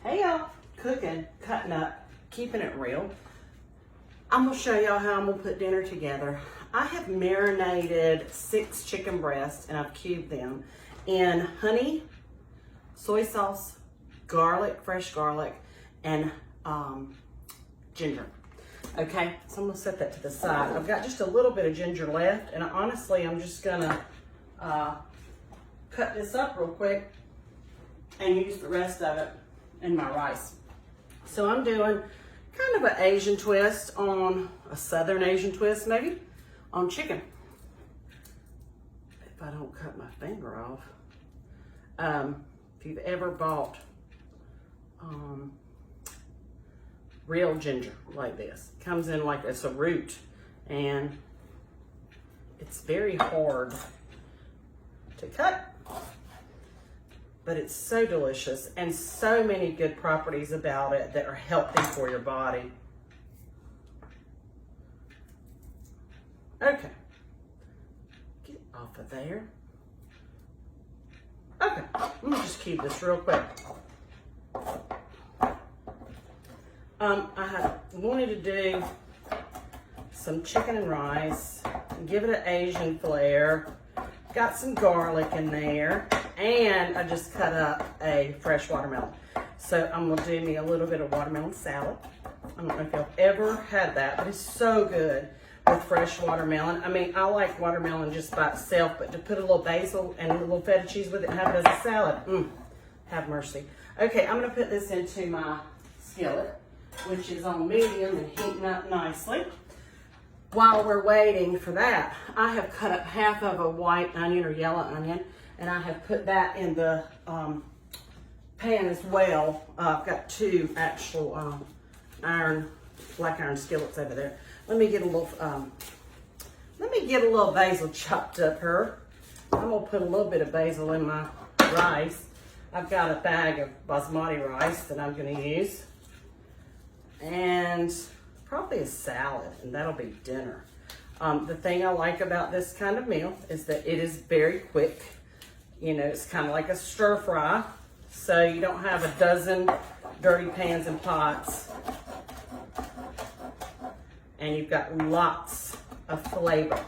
Hey y'all, cooking, cutting up, keeping it real. I'm gonna show y'all how I'm gonna put dinner together. I have marinated 6 chicken breasts and I've cubed them in honey, soy sauce, garlic, fresh garlic, and ginger. Okay, so I'm gonna set that to the side. I've got just a little bit of ginger left, and honestly, I'm just gonna cut this up real quick and use the rest of it in my rice. So I'm doing kind of an Asian twist on a Southern Asian twist, maybe, on chicken. If I don't cut my finger off. If you've ever bought real ginger like this, it comes in like it's a root, and it's very hard to cut, but it's so delicious and so many good properties about it that are healthy for your body. Okay, get off of there. Okay, let me just cube this real quick. I have wanted to do some chicken and rice, and give it an Asian flair. Got some garlic in there, and I just cut up a fresh watermelon. So I'm gonna do me a little bit of watermelon salad. I don't know if y'all ever had that, but it's so good with fresh watermelon. I mean, I like watermelon just by itself, but to put a little basil and a little feta cheese with it and have it as a salad, have mercy. Okay, I'm gonna put this into my skillet, which is on medium and heating up nicely. While we're waiting for that, I have cut up half of a white onion or yellow onion, and I have put that in the pan as well. I've got 2 actual black iron skillets over there. Let me get a little basil chopped up here. I'm gonna put a little bit of basil in my rice. I've got a bag of basmati rice that I'm gonna use, and probably a salad, and that'll be dinner. The thing I like about this kind of meal is that it is very quick. You know, it's kind of like a stir fry, so you don't have a dozen dirty pans and pots, and you've got lots of flavor.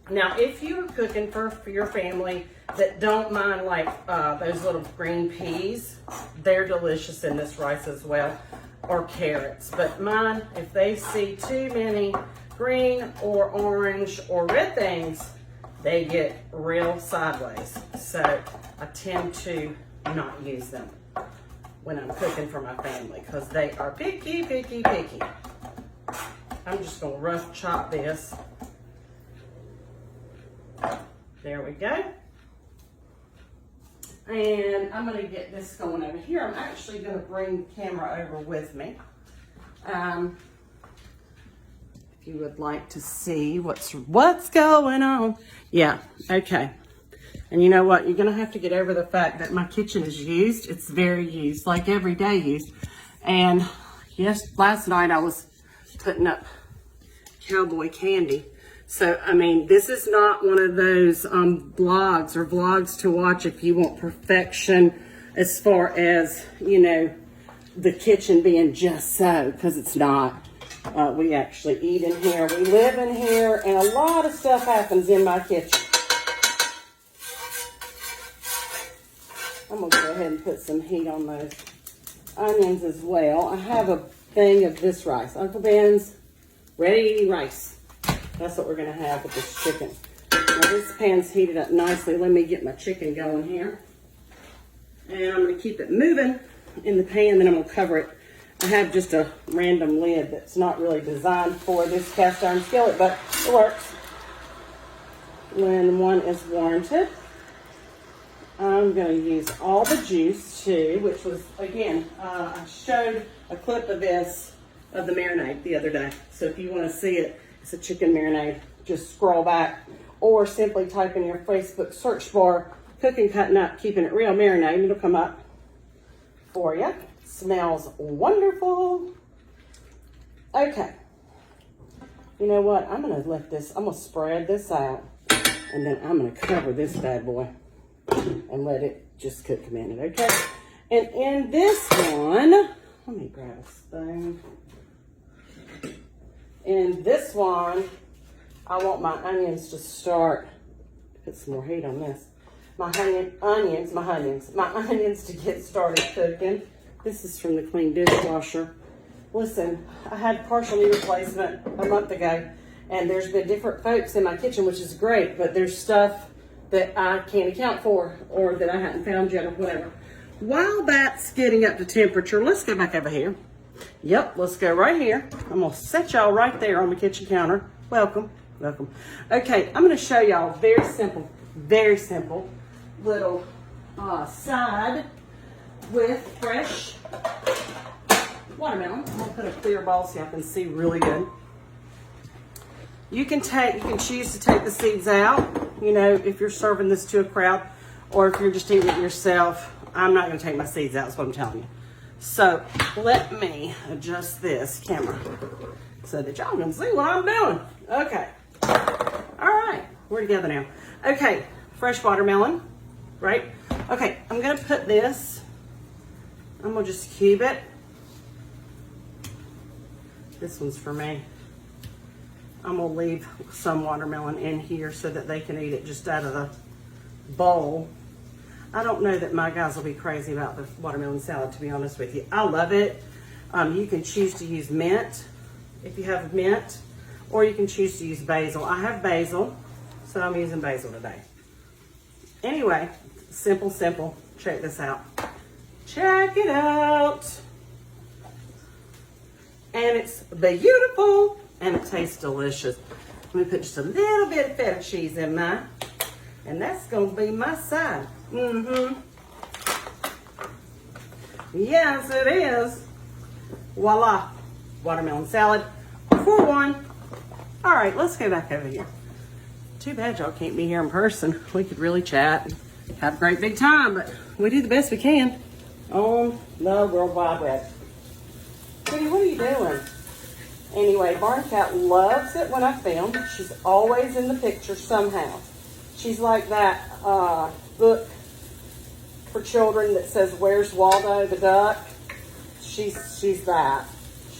Now, if you're cooking for your family that don't mind like those little green peas, they're delicious in this rice as well, or carrots. But mine, if they see too many green or orange or red things, they get real sideways. So I tend to not use them when I'm cooking for my family because they are picky, picky, picky. I'm just gonna rough chop this. There we go. And I'm gonna get this going over here. I'm actually gonna bring the camera over with me. If you would like to see what's going on. Yeah, okay. And you know what? You're gonna have to get over the fact that my kitchen is used. It's very used, like every day used. And yes, last night I was putting up cowboy candy. So, I mean, this is not one of those blogs or vlogs to watch if you want perfection as far as, you know, the kitchen being just so, because it's not. We actually eat in here, we live in here, and a lot of stuff happens in my kitchen. I'm going to go ahead and put some heat on those onions as well. I have a thing of this rice, Uncle Ben's ready rice. That's what we're gonna have with this chicken. Now this pan's heated up nicely. Let me get my chicken going here. And I'm gonna keep it moving in the pan, then I'm gonna cover it. I have just a random lid that's not really designed for this cast iron skillet, but it works when one is warranted. I'm gonna use all the juice too, which was, again, I showed a clip of this, of the marinade the other day. So if you wanna see it, it's a chicken marinade. Just scroll back or simply type in your Facebook search bar, cooking, cutting up, keeping it real marinade, and it'll come up for you. Smells wonderful. Okay. You know what? I'm gonna spread this out, and then I'm gonna cover this bad boy and let it just cook a minute, okay? And in this one, let me grab a spoon. In this one, I want my onions to start, put some more heat on this. My onions to get started cooking. This is from the clean dishwasher. Listen, I had partial knee replacement a month ago, and there's been different folks in my kitchen, which is great, but there's stuff that I can't account for or that I hadn't found yet or whatever. While that's getting up to temperature, let's go back over here. Yep, let's go right here. I'm gonna set y'all right there on the kitchen counter. Welcome, welcome. Okay, I'm gonna show y'all very simple little side with fresh watermelon. I'm gonna put a clear bowl so y'all can see really good. You can choose to take the seeds out, you know, if you're serving this to a crowd, or if you're just eating it yourself. I'm not gonna take my seeds out, that's what I'm telling you. So let me adjust this camera so that y'all can see what I'm doing. Okay, all right, we're together now. Okay, fresh watermelon, right? Okay, I'm gonna put this, I'm gonna just cube it. This one's for me. I'm gonna leave some watermelon in here so that they can eat it just out of the bowl. I don't know that my guys will be crazy about the watermelon salad, to be honest with you. I love it. You can choose to use mint if you have mint, or you can choose to use basil. I have basil, so I'm using basil today. Anyway, simple. Check this out. Check it out. And it's beautiful. And it tastes delicious. Let me put just a little bit of feta cheese in mine. And that's gonna be my side. Yes, it is. Voila, watermelon salad for one. All right, let's go back over here. Too bad y'all can't be here in person. We could really chat and have a great big time, but we do the best we can on the World Wide Web. Sweetie, what are you doing? Anyway, Barn Cat loves it when I film. She's always in the picture somehow. She's like that book for children that says, "Where's Waldo the duck?" She's that.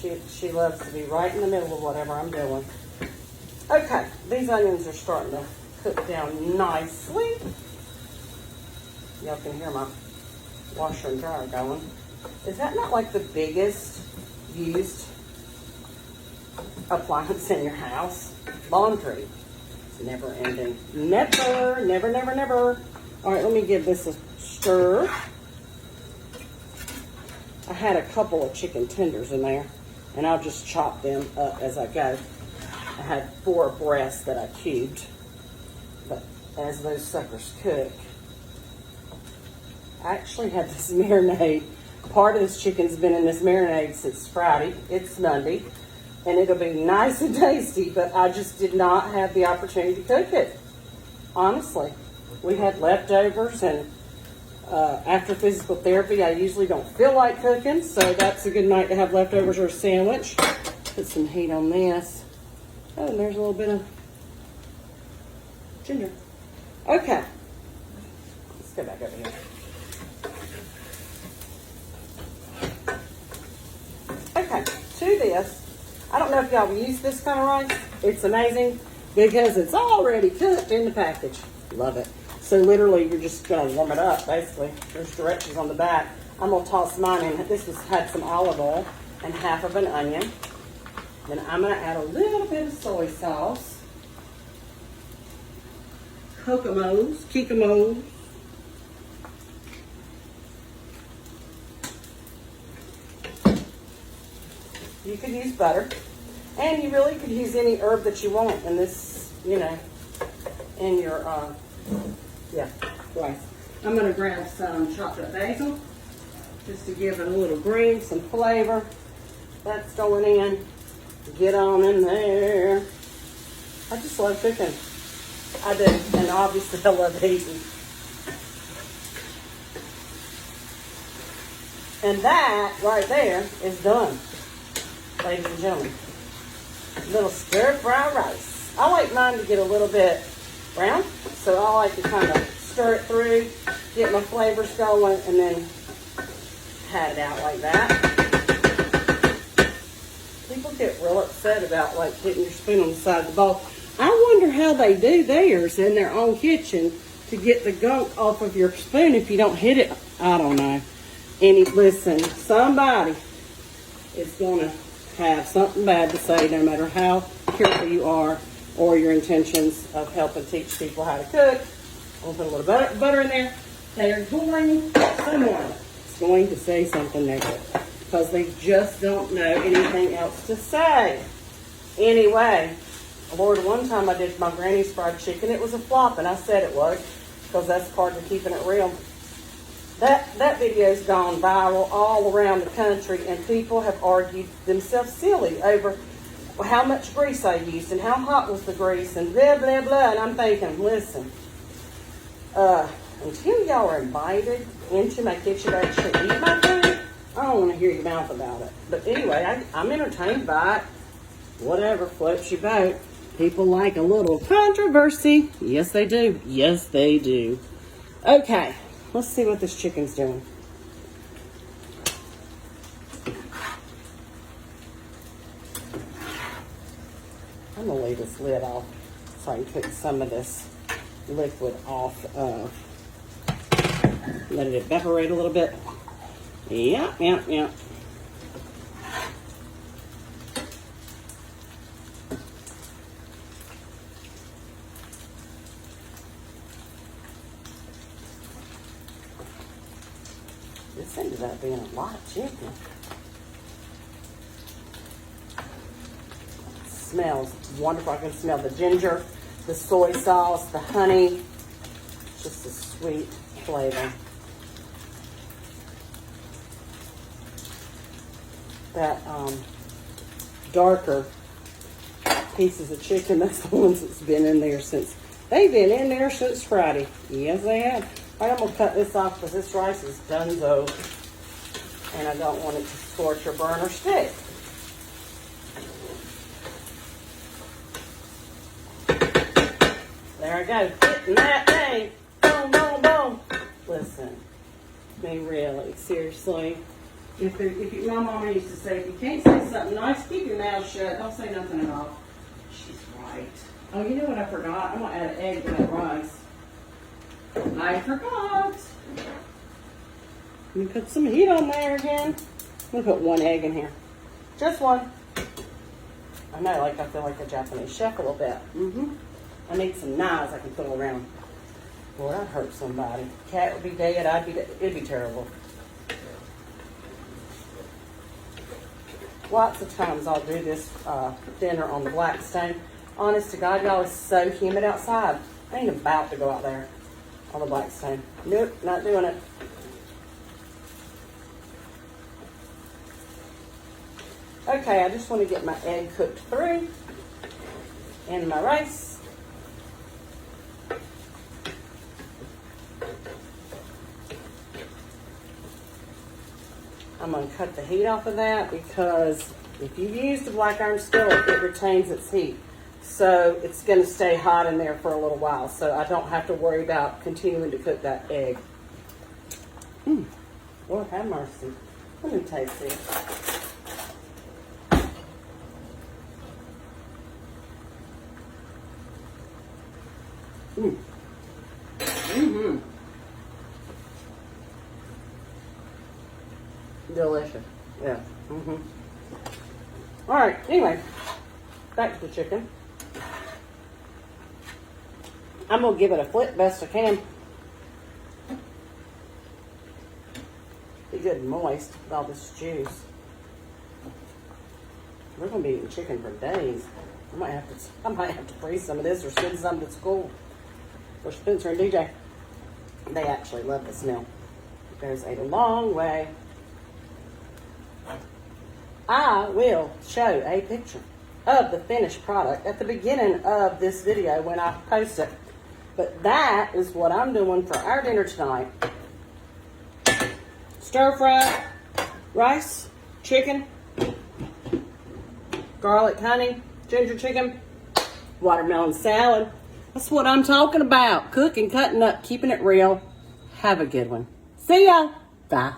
She loves to be right in the middle of whatever I'm doing. Okay, these onions are starting to cook down nicely. Y'all can hear my washer and dryer going. Is that not like the biggest used appliance in your house? Laundry. It's never ending. Never. All right, let me give this a stir. I had a couple of chicken tenders in there, and I'll just chop them up as I go. I had 4 breasts that I cubed, but as those suckers cook, I actually had this marinade. Part of this chicken's been in this marinade since Friday. It's Monday. And it'll be nice and tasty, but I just did not have the opportunity to cook it. Honestly, we had leftovers, and after physical therapy, I usually don't feel like cooking, so that's a good night to have leftovers or a sandwich. Put some heat on this. Oh, and there's a little bit of ginger. Okay, let's go back over here. Okay, to this. I don't know if y'all use this kind of rice. It's amazing because it's already cooked in the package. Love it. So literally, you're just gonna warm it up, basically. There's directions on the back. I'm gonna toss mine in. This had some olive oil and half of an onion. Then I'm gonna add a little bit of soy sauce. Kikamos. You could use butter, and you really could use any herb that you want in this, you know, in your, rice. I'm going to grab some chopped up basil, just to give it a little green, some flavor. That's going in. Get on in there. I just love cooking. I do, and obviously I love eating. And that right there is done. Ladies and gentlemen, little stir fry rice. I like mine to get a little bit brown, so I like to kind of stir it through, get my flavors going, and then had it out like that. People get real upset about like hitting your spoon on the side of the bowl. I wonder how they do theirs in their own kitchen to get the gunk off of your spoon if you don't hit it. I don't know. Listen, somebody is going to have something bad to say no matter how careful you are or your intentions of helping teach people how to cook. I'll put a little butter in there. Someone is going to say something negative because they just don't know anything else to say. Anyway, Lord, one time I did my granny's fried chicken. It was a flop, and I said it was because that's part of keeping it real. That video's gone viral all around the country, and people have argued themselves silly over how much grease I used and how hot was the grease and blah, blah, blah. And I'm thinking, listen, until y'all are invited into my kitchen to actually eat my food, I don't want to hear your mouth about it. But anyway, I'm entertained by it. Whatever floats your boat. People like a little controversy. Yes, they do. Yes, they do. Okay, let's see what this chicken's doing. I'm going to leave this lid off so I can cook some of this liquid off of. Let it evaporate a little bit. Yeah. This ended up being a lot of chicken. It smells wonderful. I can smell the ginger, the soy sauce, the honey. Just a sweet flavor. That darker pieces of chicken, that's the ones that's been in there since, they've been in there since Friday. Yes, they have. All right, I'm going to cut this off because this rice is donezo, and I don't want it to scorch or burn or stick. There I go, hitting that thing. Boom, boom, boom. Listen, me really, seriously. My mama used to say, if you can't say something nice, keep your mouth shut. Don't say nothing at all. She's right. Oh, you know what I forgot? I'm going to add an egg to that rice. I forgot. Let me put some heat on there again. I'm going to put one egg in here. Just one. I know, I feel like a Japanese chef a little bit. I need some knives I can put around. Lord, I'd hurt somebody. Cat would be dead. I'd be dead. It'd be terrible. Lots of times I'll do this dinner on the black stone. Honest to God, y'all, it's so humid outside. I ain't about to go out there on the black stone. Nope, not doing it. Okay, I just want to get my egg cooked through and my rice. I'm going to cut the heat off of that because if you use the black iron skillet, it retains its heat. So it's going to stay hot in there for a little while. So I don't have to worry about continuing to cook that egg. Lord have mercy. Let me taste it. Delicious. Yeah. All right. Anyway, back to the chicken. I'm gonna give it a flip best I can. Be good and moist with all this juice. We're gonna be eating chicken for days. I might have to freeze some of this or send some to school. For Spencer and DJ, they actually love the smell. It goes a long way. I will show a picture of the finished product at the beginning of this video when I post it. But that is what I'm doing for our dinner tonight. Stir fry, rice, chicken, garlic, honey, ginger chicken, watermelon salad. That's what I'm talking about. Cooking, cutting up, keeping it real. Have a good one. See ya. Bye.